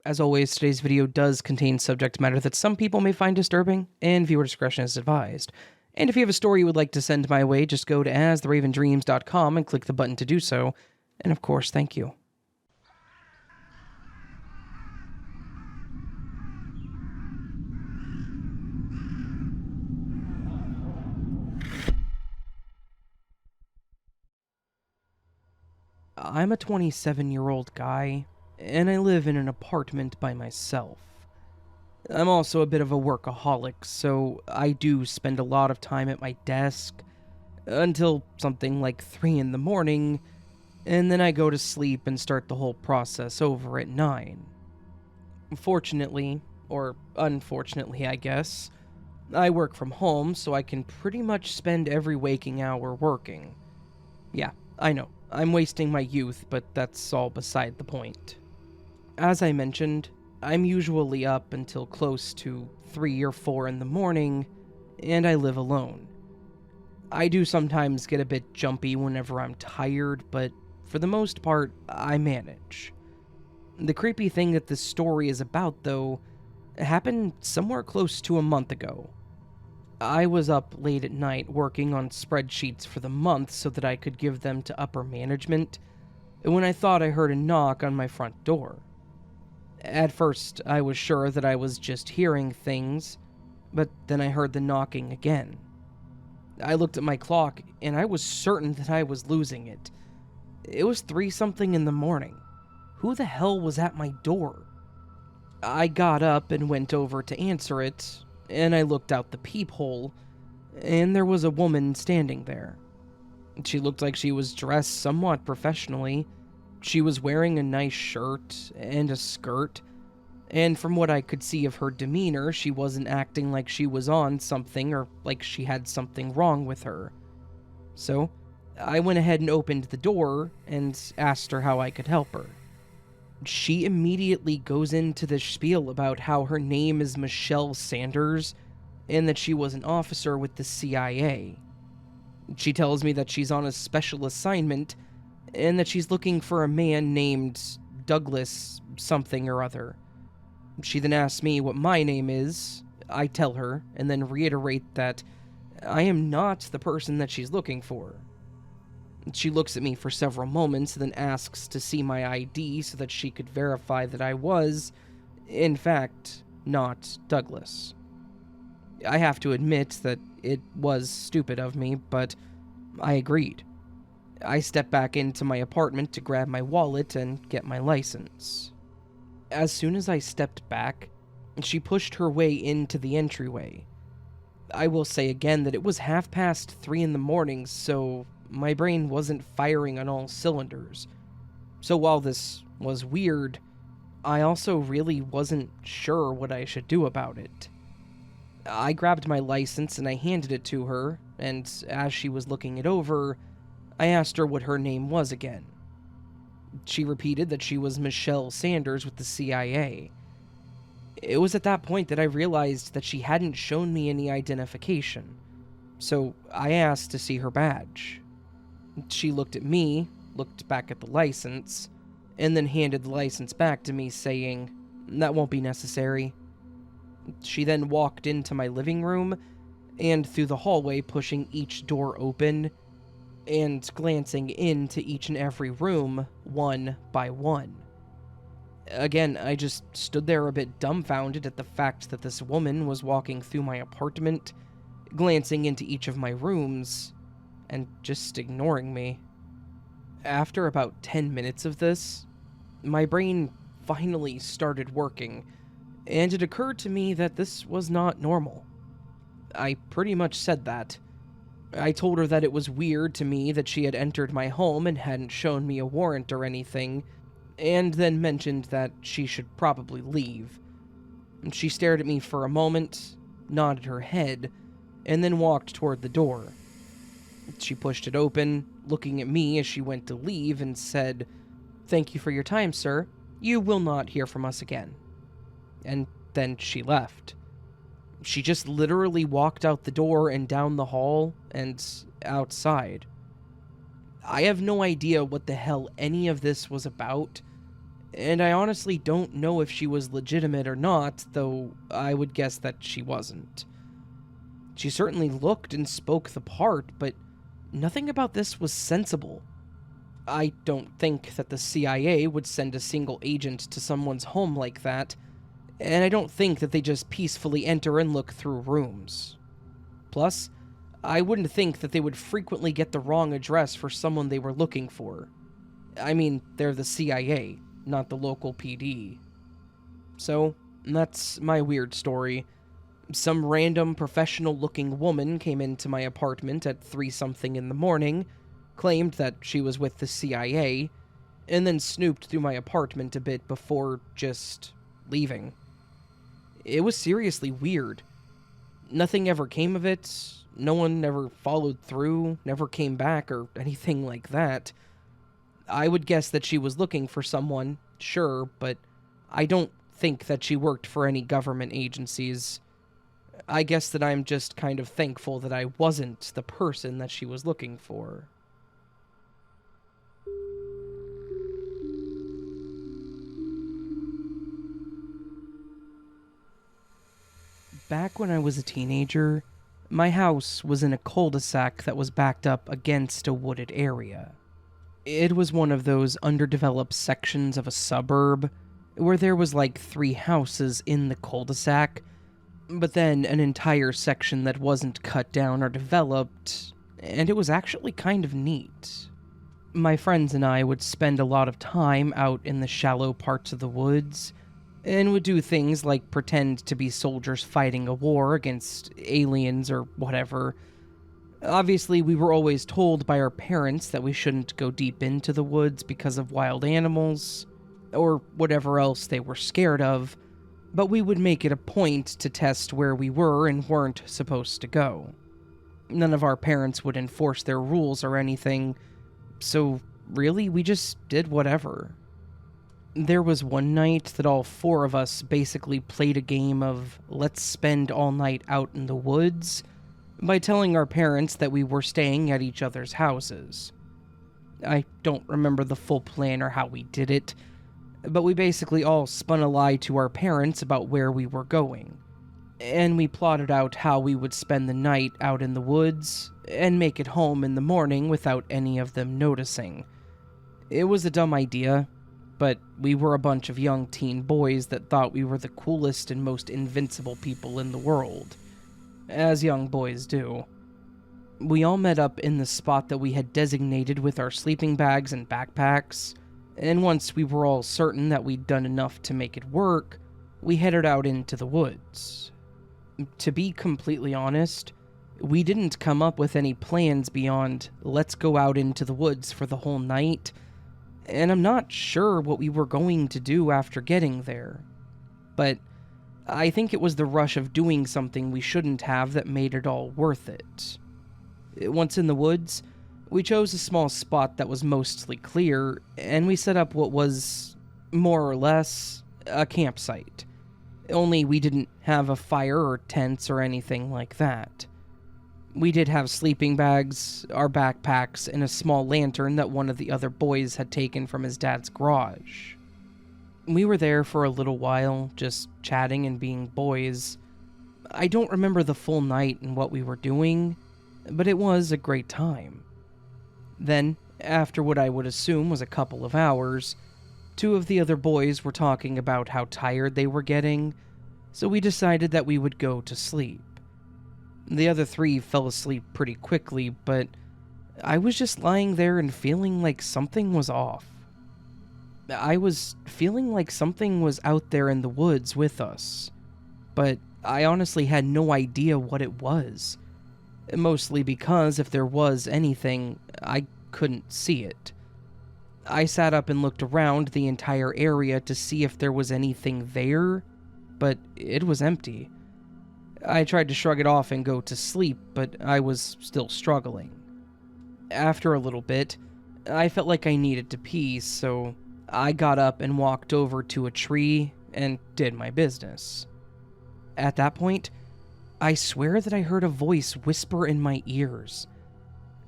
As always, today's video does contain subject matter that some people may find disturbing, and viewer discretion is advised. And if you have a story you would like to send my way, just go to astheravendreams.com and click the button to do so. And of course, thank you. I'm a 27-year-old guy, and I live in an apartment by myself. I'm also a bit of a workaholic, so I do spend a lot of time at my desk until something like 3 in the morning, and then I go to sleep and start the whole process over at 9. Fortunately, or unfortunately I guess, I work from home, so I can pretty much spend every waking hour working. Yeah, I know, I'm wasting my youth, but that's all beside the point. As I mentioned, I'm usually up until close to 3 or 4 in the morning, and I live alone. I do sometimes get a bit jumpy whenever I'm tired, but for the most part, I manage. The creepy thing that this story is about, though, happened somewhere close to a month ago. I was up late at night working on spreadsheets for the month so that I could give them to upper management, when I thought I heard a knock on my front door. At first, I was sure that I was just hearing things, but then I heard the knocking again. I looked at my clock, and I was certain that I was losing it. It was 3-something in the morning. Who the hell was at my door? I got up and went over to answer it, and I looked out the peephole, and there was a woman standing there. She looked like she was dressed somewhat professionally. She was wearing a nice shirt and a skirt, and from what I could see of her demeanor, she wasn't acting like she was on something or like she had something wrong with her. So, I went ahead and opened the door and asked her how I could help her. She immediately goes into this spiel about how her name is Michelle Sanders and that she was an officer with the CIA. She tells me that she's on a special assignment and that she's looking for a man named Douglas something or other. She then asks me what my name is. I tell her, and then reiterate that I am not the person that she's looking for. She looks at me for several moments, and then asks to see my ID so that she could verify that I was, in fact, not Douglas. I have to admit that it was stupid of me, but I agreed. I stepped back into my apartment to grab my wallet and get my license. As soon as I stepped back, she pushed her way into the entryway. I will say again that it was 3:30 in the morning, so my brain wasn't firing on all cylinders. So while this was weird, I also really wasn't sure what I should do about it. I grabbed my license and I handed it to her, and as she was looking it over, I asked her what her name was again. She repeated that she was Michelle Sanders with the CIA. It was at that point that I realized that she hadn't shown me any identification, so I asked to see her badge. She looked at me, looked back at the license, and then handed the license back to me, saying, "That won't be necessary." She then walked into my living room and through the hallway, pushing each door open and glancing into each and every room, one by one. Again, I just stood there a bit dumbfounded at the fact that this woman was walking through my apartment, glancing into each of my rooms, and just ignoring me. After about 10 minutes of this, my brain finally started working, and it occurred to me that this was not normal. I pretty much said that. I told her that it was weird to me that she had entered my home and hadn't shown me a warrant or anything, and then mentioned that she should probably leave. She stared at me for a moment, nodded her head, and then walked toward the door. She pushed it open, looking at me as she went to leave, and said, "Thank you for your time, sir. You will not hear from us again." And then she left. She just literally walked out the door and down the hall and outside. I have no idea what the hell any of this was about, and I honestly don't know if she was legitimate or not, though I would guess that she wasn't. She certainly looked and spoke the part, but nothing about this was sensible. I don't think that the CIA would send a single agent to someone's home like that, and I don't think that they just peacefully enter and look through rooms. Plus, I wouldn't think that they would frequently get the wrong address for someone they were looking for. I mean, they're the CIA, not the local PD. So, that's my weird story. Some random professional-looking woman came into my apartment at 3-something in the morning, claimed that she was with the CIA, and then snooped through my apartment a bit before just leaving. It was seriously weird. Nothing ever came of it, no one ever followed through, never came back, or anything like that. I would guess that she was looking for someone, sure, but I don't think that she worked for any government agencies. I guess that I'm just kind of thankful that I wasn't the person that she was looking for. Back when I was a teenager, my house was in a cul-de-sac that was backed up against a wooded area. It was one of those underdeveloped sections of a suburb where there was like 3 houses in the cul-de-sac, but then an entire section that wasn't cut down or developed, and it was actually kind of neat. My friends and I would spend a lot of time out in the shallow parts of the woods, and would do things like pretend to be soldiers fighting a war against aliens or whatever. Obviously, we were always told by our parents that we shouldn't go deep into the woods because of wild animals, or whatever else they were scared of, but we would make it a point to test where we were and weren't supposed to go. None of our parents would enforce their rules or anything, so really, we just did whatever. There was one night that all 4 of us basically played a game of let's spend all night out in the woods by telling our parents that we were staying at each other's houses. I don't remember the full plan or how we did it, but we basically all spun a lie to our parents about where we were going, and we plotted out how we would spend the night out in the woods and make it home in the morning without any of them noticing. It was a dumb idea, but we were a bunch of young teen boys that thought we were the coolest and most invincible people in the world, as young boys do. We all met up in the spot that we had designated with our sleeping bags and backpacks, and once we were all certain that we'd done enough to make it work, we headed out into the woods. To be completely honest, we didn't come up with any plans beyond let's go out into the woods for the whole night, and I'm not sure what we were going to do after getting there. But I think it was the rush of doing something we shouldn't have that made it all worth it. Once in the woods, we chose a small spot that was mostly clear, and we set up what was, more or less, a campsite. Only we didn't have a fire or tents or anything like that. We did have sleeping bags, our backpacks, and a small lantern that one of the other boys had taken from his dad's garage. We were there for a little while, just chatting and being boys. I don't remember the full night and what we were doing, but it was a great time. Then, after what I would assume was a couple of hours, 2 of the other boys were talking about how tired they were getting, so we decided that we would go to sleep. The other 3 fell asleep pretty quickly, but I was just lying there and feeling like something was off. I was feeling like something was out there in the woods with us, but I honestly had no idea what it was. Mostly because if there was anything, I couldn't see it. I sat up and looked around the entire area to see if there was anything there, but it was empty. I tried to shrug it off and go to sleep, but I was still struggling. After a little bit, I felt like I needed to pee, so I got up and walked over to a tree and did my business. At that point, I swear that I heard a voice whisper in my ears.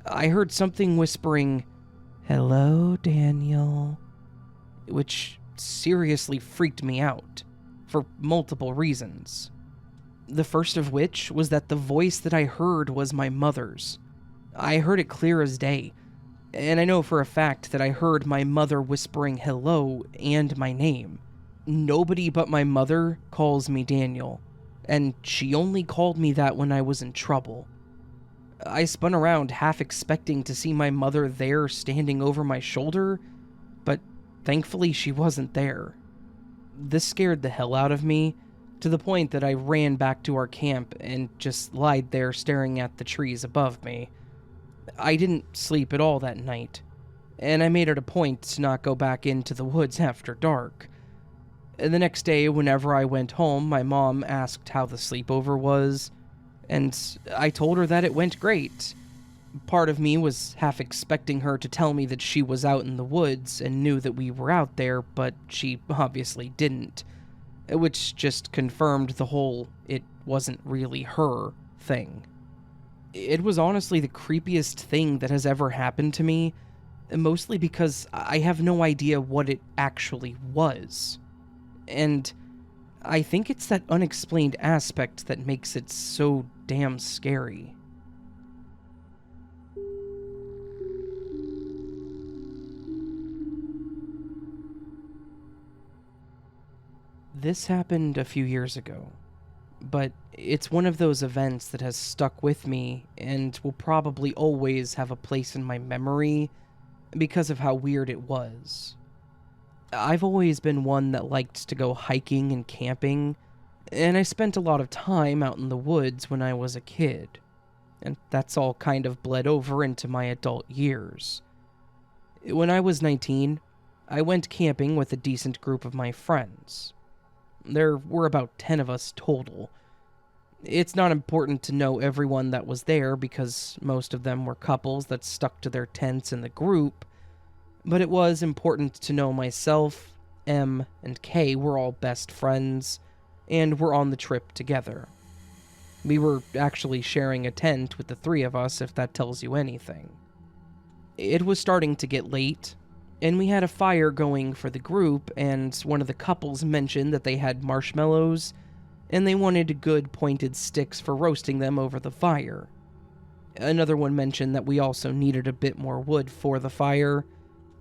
I heard something whispering, "Hello, Daniel," which seriously freaked me out, for multiple reasons. The first of which was that the voice that I heard was my mother's. I heard it clear as day, and I know for a fact that I heard my mother whispering hello and my name. Nobody but my mother calls me Daniel, and she only called me that when I was in trouble. I spun around half expecting to see my mother there standing over my shoulder, but thankfully she wasn't there. This scared the hell out of me, to the point that I ran back to our camp and just lied there staring at the trees above me. I didn't sleep at all that night, and I made it a point to not go back into the woods after dark. The next day, whenever I went home, my mom asked how the sleepover was, and I told her that it went great. Part of me was half expecting her to tell me that she was out in the woods and knew that we were out there, but she obviously didn't, which just confirmed the whole "it wasn't really her" thing. It was honestly the creepiest thing that has ever happened to me, mostly because I have no idea what it actually was. And I think it's that unexplained aspect that makes it so damn scary. This happened a few years ago, but it's one of those events that has stuck with me and will probably always have a place in my memory because of how weird it was. I've always been one that liked to go hiking and camping, and I spent a lot of time out in the woods when I was a kid, and that's all kind of bled over into my adult years. When I was 19, I went camping with a decent group of my friends. There were about 10 of us total. It's not important to know everyone that was there because most of them were couples that stuck to their tents in the group, but it was important to know myself, M, and K were all best friends, and were on the trip together. We were actually sharing a tent with the three of us, if that tells you anything. It was starting to get late, and we had a fire going for the group, and one of the couples mentioned that they had marshmallows, and they wanted good pointed sticks for roasting them over the fire. Another one mentioned that we also needed a bit more wood for the fire,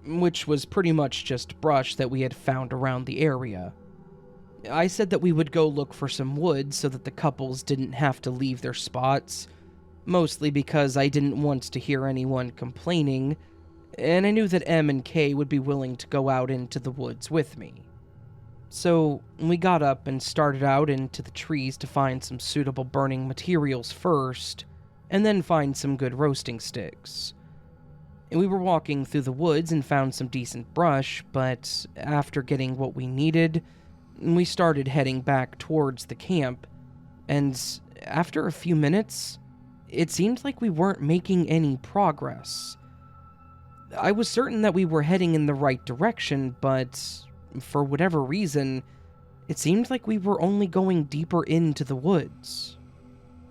which was pretty much just brush that we had found around the area. I said that we would go look for some wood so that the couples didn't have to leave their spots, mostly because I didn't want to hear anyone complaining, and I knew that M and K would be willing to go out into the woods with me. So we got up and started out into the trees to find some suitable burning materials first, and then find some good roasting sticks. And we were walking through the woods and found some decent brush, but after getting what we needed, we started heading back towards the camp, and after a few minutes, it seemed like we weren't making any progress. I was certain that we were heading in the right direction, but for whatever reason, it seemed like we were only going deeper into the woods.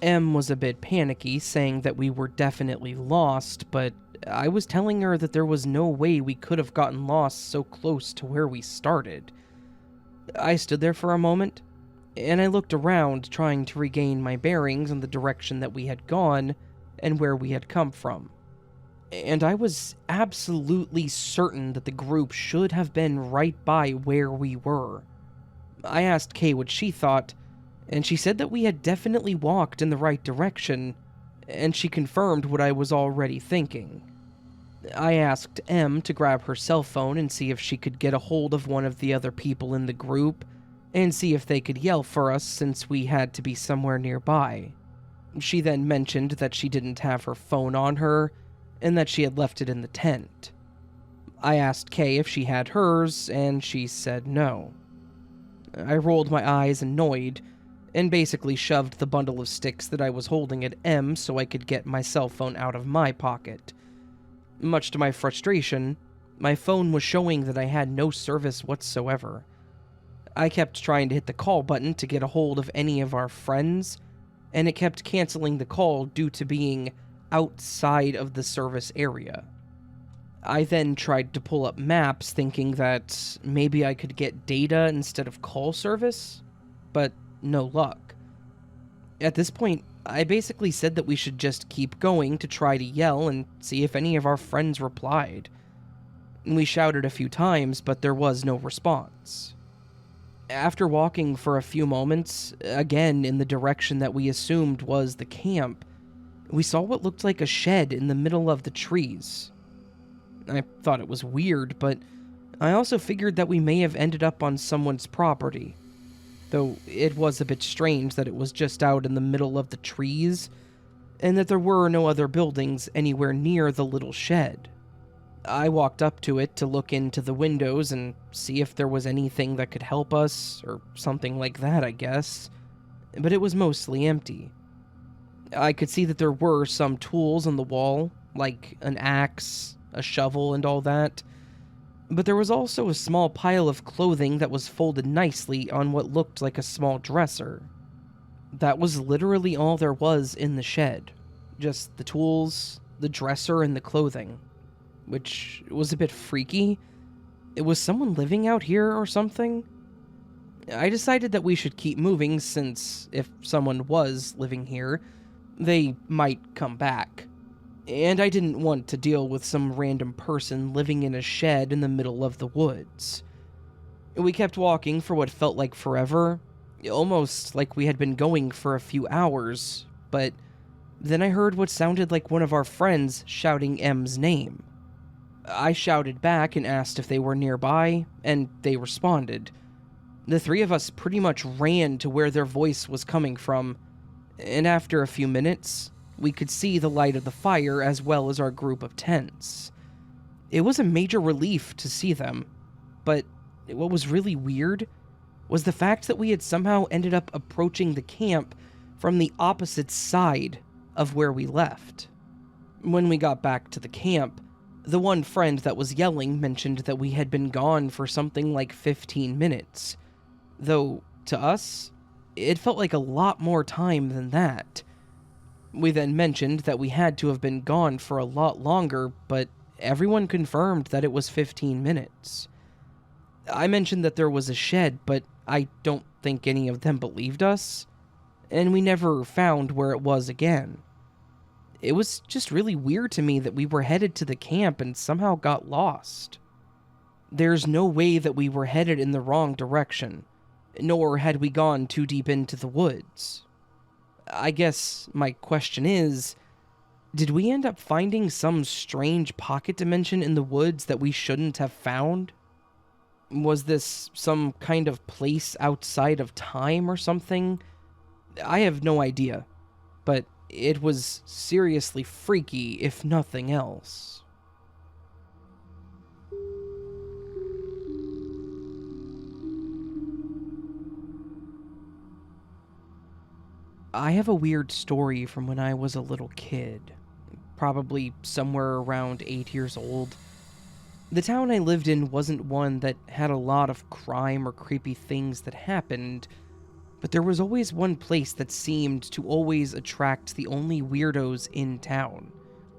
M was a bit panicky, saying that we were definitely lost, but I was telling her that there was no way we could have gotten lost so close to where we started. I stood there for a moment, and I looked around, trying to regain my bearings on the direction that we had gone and where we had come from. And I was absolutely certain that the group should have been right by where we were. I asked Kay what she thought, and she said that we had definitely walked in the right direction, and she confirmed what I was already thinking. I asked M to grab her cell phone and see if she could get a hold of one of the other people in the group, and see if they could yell for us since we had to be somewhere nearby. She then mentioned that she didn't have her phone on her, and that she had left it in the tent. I asked Kay if she had hers, and she said no. I rolled my eyes annoyed, and basically shoved the bundle of sticks that I was holding at M so I could get my cell phone out of my pocket. Much to my frustration, my phone was showing that I had no service whatsoever. I kept trying to hit the call button to get a hold of any of our friends, and it kept canceling the call due to being outside of the service area. I then tried to pull up maps thinking that maybe I could get data instead of call service, but no luck. At this point, I basically said that we should just keep going to try to yell and see if any of our friends replied. We shouted a few times, but there was no response. After walking for a few moments, again in the direction that we assumed was the camp, we saw what looked like a shed in the middle of the trees. I thought it was weird, but I also figured that we may have ended up on someone's property, though it was a bit strange that it was just out in the middle of the trees, and that there were no other buildings anywhere near the little shed. I walked up to it to look into the windows and see if there was anything that could help us, or something like that, I guess, but it was mostly empty. I could see that there were some tools on the wall, like an axe, a shovel, and all that, but there was also a small pile of clothing that was folded nicely on what looked like a small dresser. That was literally all there was in the shed, just the tools, the dresser, and the clothing. Which was a bit freaky. Was someone living out here or something? I decided that we should keep moving since if someone was living here, they might come back. And I didn't want to deal with some random person living in a shed in the middle of the woods. We kept walking for what felt like forever, almost like we had been going for a few hours, but then I heard what sounded like one of our friends shouting M's name. I shouted back and asked if they were nearby, and they responded. The three of us pretty much ran to where their voice was coming from, and after a few minutes, we could see the light of the fire as well as our group of tents. It was a major relief to see them, but what was really weird was the fact that we had somehow ended up approaching the camp from the opposite side of where we left. When we got back to the camp, the one friend that was yelling mentioned that we had been gone for something like 15 minutes, though to us, it felt like a lot more time than that. We then mentioned that we had to have been gone for a lot longer, but everyone confirmed that it was 15 minutes. I mentioned that there was a shed, but I don't think any of them believed us, and we never found where it was again. It was just really weird to me that we were headed to the camp and somehow got lost. There's no way that we were headed in the wrong direction, nor had we gone too deep into the woods. I guess my question is, did we end up finding some strange pocket dimension in the woods that we shouldn't have found? Was this some kind of place outside of time or something? I have no idea, but it was seriously freaky, if nothing else. I have a weird story from when I was a little kid, probably somewhere around 8 years old. The town I lived in wasn't one that had a lot of crime or creepy things that happened, but there was always one place that seemed to always attract the only weirdos in town,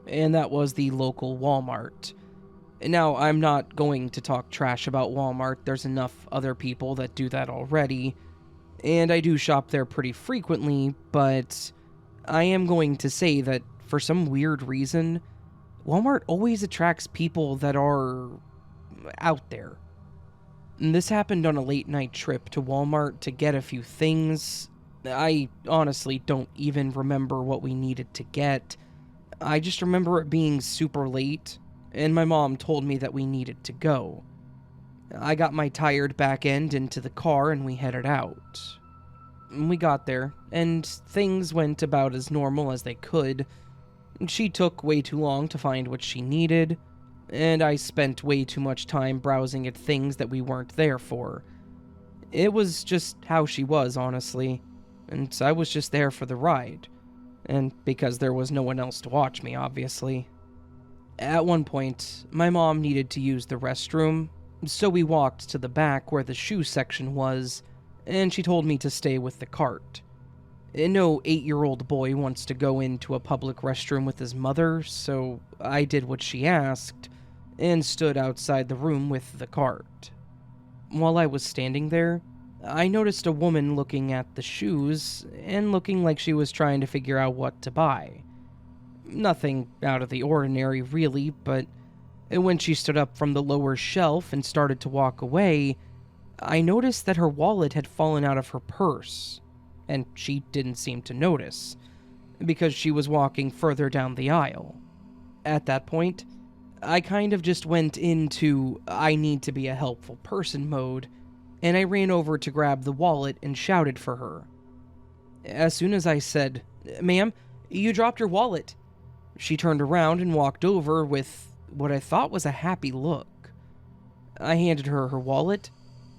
and that was the local Walmart. Now, I'm not going to talk trash about Walmart, there's enough other people that do that already, and I do shop there pretty frequently, but I am going to say that for some weird reason, Walmart always attracts people that are out there. And this happened on a late-night trip to Walmart to get a few things. I honestly don't even remember what we needed to get. I just remember it being super late, and my mom told me that we needed to go. I got my tired back end into the car and we headed out. We got there, and things went about as normal as they could. She took way too long to find what she needed, and I spent way too much time browsing at things that we weren't there for. It was just how she was, honestly, and I was just there for the ride, and because there was no one else to watch me, obviously. At one point, my mom needed to use the restroom, so we walked to the back where the shoe section was, and she told me to stay with the cart. No 8-year-old boy wants to go into a public restroom with his mother, so I did what she asked, and stood outside the room with the cart. While I was standing there, I noticed a woman looking at the shoes and looking like she was trying to figure out what to buy. Nothing out of the ordinary, really, but when she stood up from the lower shelf and started to walk away, I noticed that her wallet had fallen out of her purse, and she didn't seem to notice, because she was walking further down the aisle. At that point, I kind of just went into I need to be a helpful person mode, and I ran over to grab the wallet and shouted for her. As soon as I said, "Ma'am, you dropped your wallet," she turned around and walked over with what I thought was a happy look. I handed her her wallet,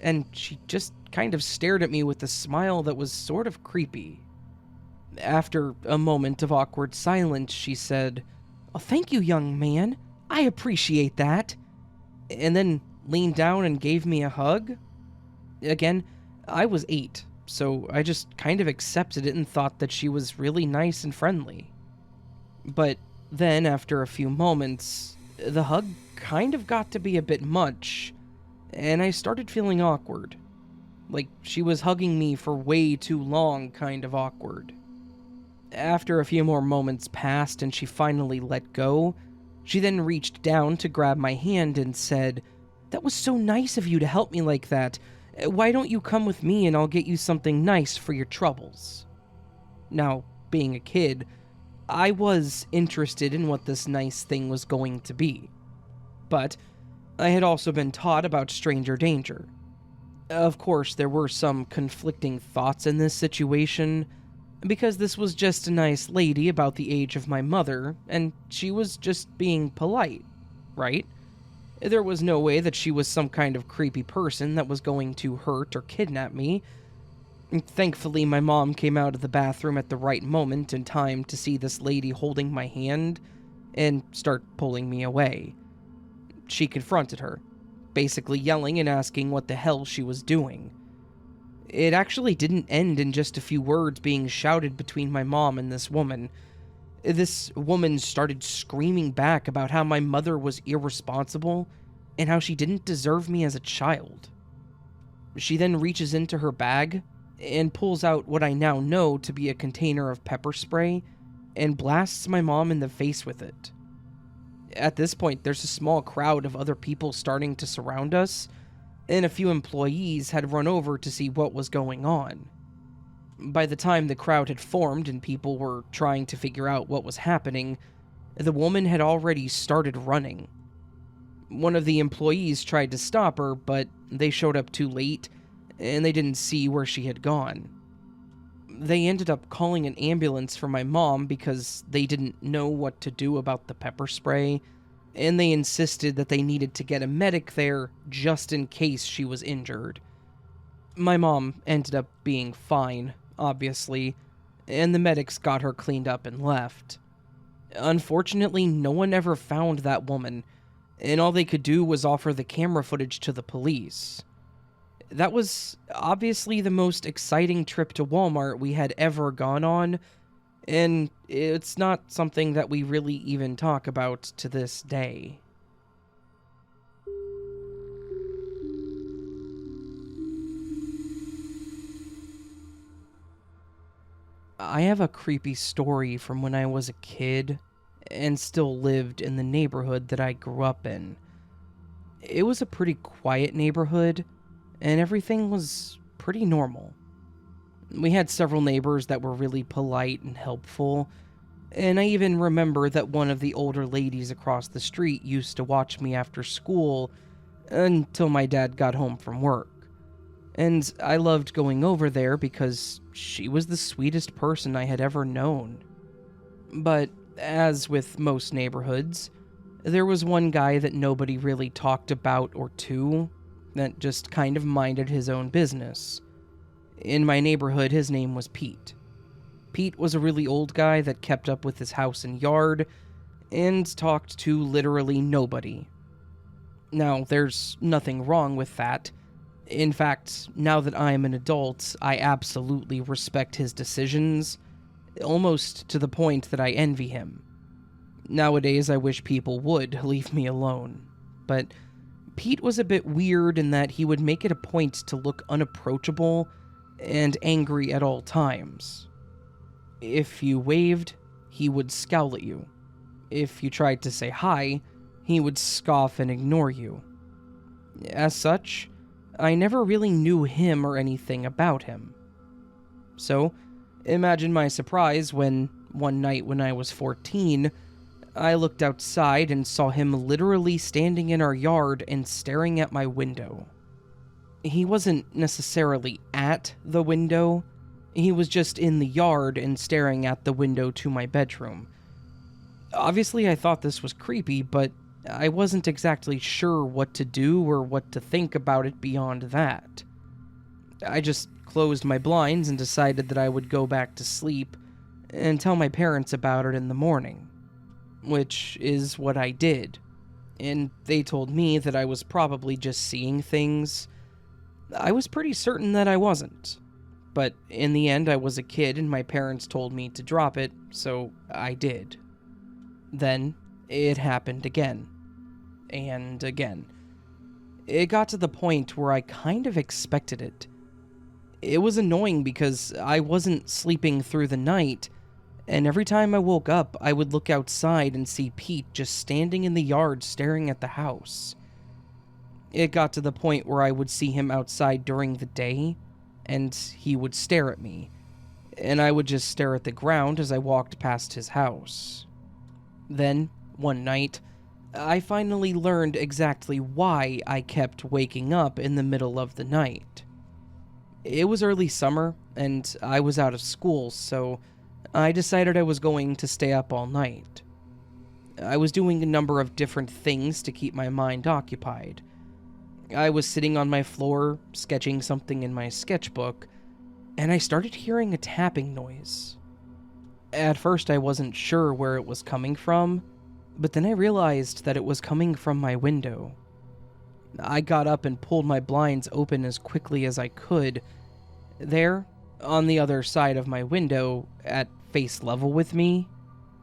and she just kind of stared at me with a smile that was sort of creepy. After a moment of awkward silence, she said, "Oh, thank you, young man. I appreciate that," and then leaned down and gave me a hug. Again, I was 8, so I just kind of accepted it and thought that she was really nice and friendly. But then, after a few moments, the hug kind of got to be a bit much, and I started feeling awkward. Like she was hugging me for way too long, kind of awkward. After a few more moments passed and she finally let go, she then reached down to grab my hand and said, "That was so nice of you to help me like that. Why don't you come with me and I'll get you something nice for your troubles?" Now, being a kid, I was interested in what this nice thing was going to be. But I had also been taught about stranger danger. Of course, there were some conflicting thoughts in this situation, because this was just a nice lady about the age of my mother, and she was just being polite, right? There was no way that she was some kind of creepy person that was going to hurt or kidnap me. Thankfully, my mom came out of the bathroom at the right moment in time to see this lady holding my hand and start pulling me away. She confronted her, basically yelling and asking what the hell she was doing. It actually didn't end in just a few words being shouted between my mom and this woman. This woman started screaming back about how my mother was irresponsible and how she didn't deserve me as a child. She then reaches into her bag and pulls out what I now know to be a container of pepper spray and blasts my mom in the face with it. At this point, there's a small crowd of other people starting to surround us, and a few employees had run over to see what was going on. By the time the crowd had formed and people were trying to figure out what was happening, the woman had already started running. One of the employees tried to stop her, but they showed up too late, and they didn't see where she had gone. They ended up calling an ambulance for my mom because they didn't know what to do about the pepper spray, and they insisted that they needed to get a medic there just in case she was injured. My mom ended up being fine, obviously, and the medics got her cleaned up and left. Unfortunately, no one ever found that woman, and all they could do was offer the camera footage to the police. That was obviously the most exciting trip to Walmart we had ever gone on, and it's not something that we really even talk about to this day. I have a creepy story from when I was a kid and still lived in the neighborhood that I grew up in. It was a pretty quiet neighborhood, and everything was pretty normal. We had several neighbors that were really polite and helpful, and I even remember that one of the older ladies across the street used to watch me after school until my dad got home from work. And I loved going over there because she was the sweetest person I had ever known. But as with most neighborhoods, there was one guy that nobody really talked about or to, that just kind of minded his own business. In my neighborhood, his name was Pete. Pete was a really old guy that kept up with his house and yard, and talked to literally nobody. Now, there's nothing wrong with that. In fact, now that I am an adult, I absolutely respect his decisions, almost to the point that I envy him. Nowadays, I wish people would leave me alone, but Pete was a bit weird in that he would make it a point to look unapproachable and angry at all times. If you waved, he would scowl at you. If you tried to say hi, he would scoff and ignore you. As such, I never really knew him or anything about him. So, imagine my surprise when, one night when I was 14, I looked outside and saw him literally standing in our yard and staring at my window. He wasn't necessarily at the window, he was just in the yard and staring at the window to my bedroom. Obviously, I thought this was creepy, but I wasn't exactly sure what to do or what to think about it beyond that. I just closed my blinds and decided that I would go back to sleep and tell my parents about it in the morning, which is what I did, and they told me that I was probably just seeing things. I was pretty certain that I wasn't, but in the end I was a kid and my parents told me to drop it, so I did. Then it happened again, and again. It got to the point where I kind of expected it. It was annoying because I wasn't sleeping through the night, and every time I woke up, I would look outside and see Pete just standing in the yard staring at the house. It got to the point where I would see him outside during the day, and he would stare at me, and I would just stare at the ground as I walked past his house. Then, one night, I finally learned exactly why I kept waking up in the middle of the night. It was early summer, and I was out of school, so I decided I was going to stay up all night. I was doing a number of different things to keep my mind occupied. I was sitting on my floor, sketching something in my sketchbook, and I started hearing a tapping noise. At first, I wasn't sure where it was coming from, but then I realized that it was coming from my window. I got up and pulled my blinds open as quickly as I could. There, on the other side of my window, at face level with me,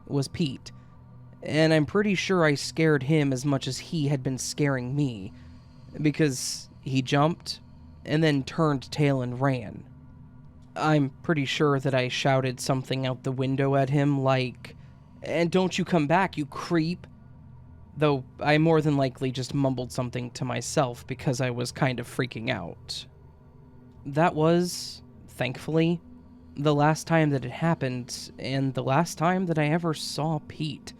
was Pete, and I'm pretty sure I scared him as much as he had been scaring me, because he jumped, and then turned tail and ran. I'm pretty sure that I shouted something out the window at him like, "And don't you come back, you creep!" Though I more than likely just mumbled something to myself because I was kind of freaking out. That was, thankfully, the last time that it happened, and the last time that I ever saw Pete.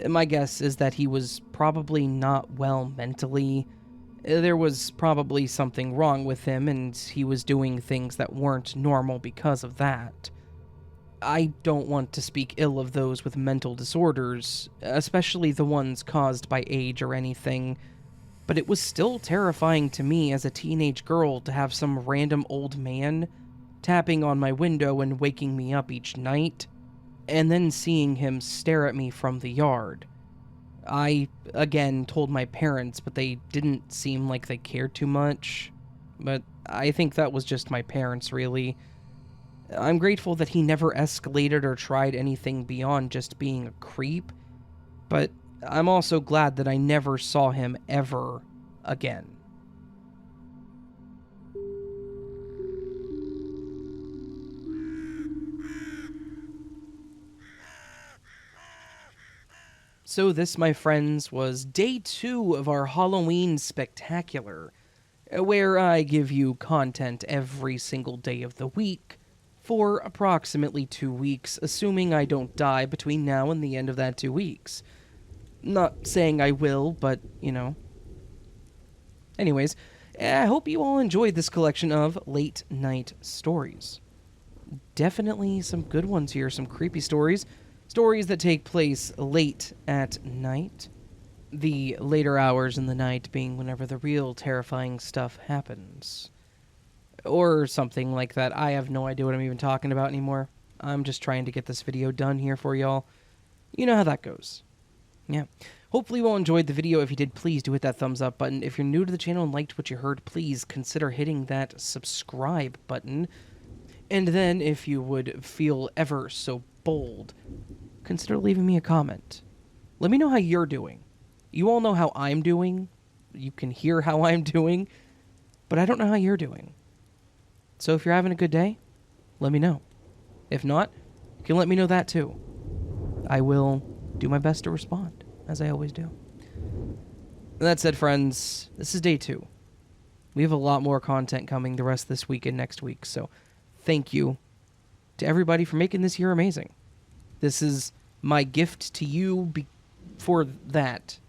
My guess is that he was probably not well mentally. There was probably something wrong with him, and he was doing things that weren't normal because of that. I don't want to speak ill of those with mental disorders, especially the ones caused by age or anything, but it was still terrifying to me as a teenage girl to have some random old man tapping on my window and waking me up each night, and then seeing him stare at me from the yard. I, again, told my parents, but they didn't seem like they cared too much. But I think that was just my parents, really. I'm grateful that he never escalated or tried anything beyond just being a creep, but I'm also glad that I never saw him ever again. So this, my friends, was day 2 of our Halloween spectacular, where I give you content every single day of the week for approximately 2 weeks, assuming I don't die between now and the end of that 2 weeks. Not saying I will, but, you know. Anyways, I hope you all enjoyed this collection of late night stories. Definitely some good ones here, some creepy stories. Stories that take place late at night. The later hours in the night being whenever the real terrifying stuff happens. Or something like that. I have no idea what I'm even talking about anymore. I'm just trying to get this video done here for y'all. You know how that goes. Yeah. Hopefully you all enjoyed the video. If you did, please do hit that thumbs up button. If you're new to the channel and liked what you heard, please consider hitting that subscribe button. And then, if you would feel ever so bold, consider leaving me a comment. Let me know how you're doing. You all know how I'm doing. You can hear how I'm doing, but I don't know how you're doing. So if you're having a good day, let me know. If not, you can let me know that too. I will do my best to respond, as I always do. That said, friends, this is day 2. We have a lot more content coming the rest of this week and next week, so thank you to everybody for making this year amazing. This is my gift to you for that,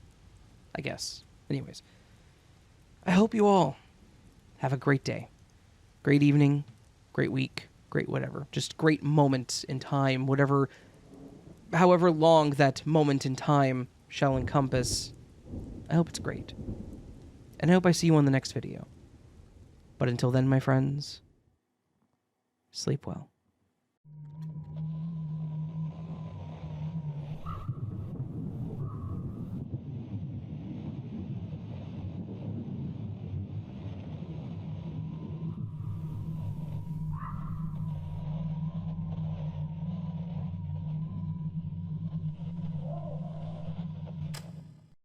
I guess. Anyways, I hope you all have a great day, great evening, great week, great whatever. Just great moment in time, however long that moment in time shall encompass. I hope it's great. And I hope I see you on the next video. But until then, my friends, sleep well.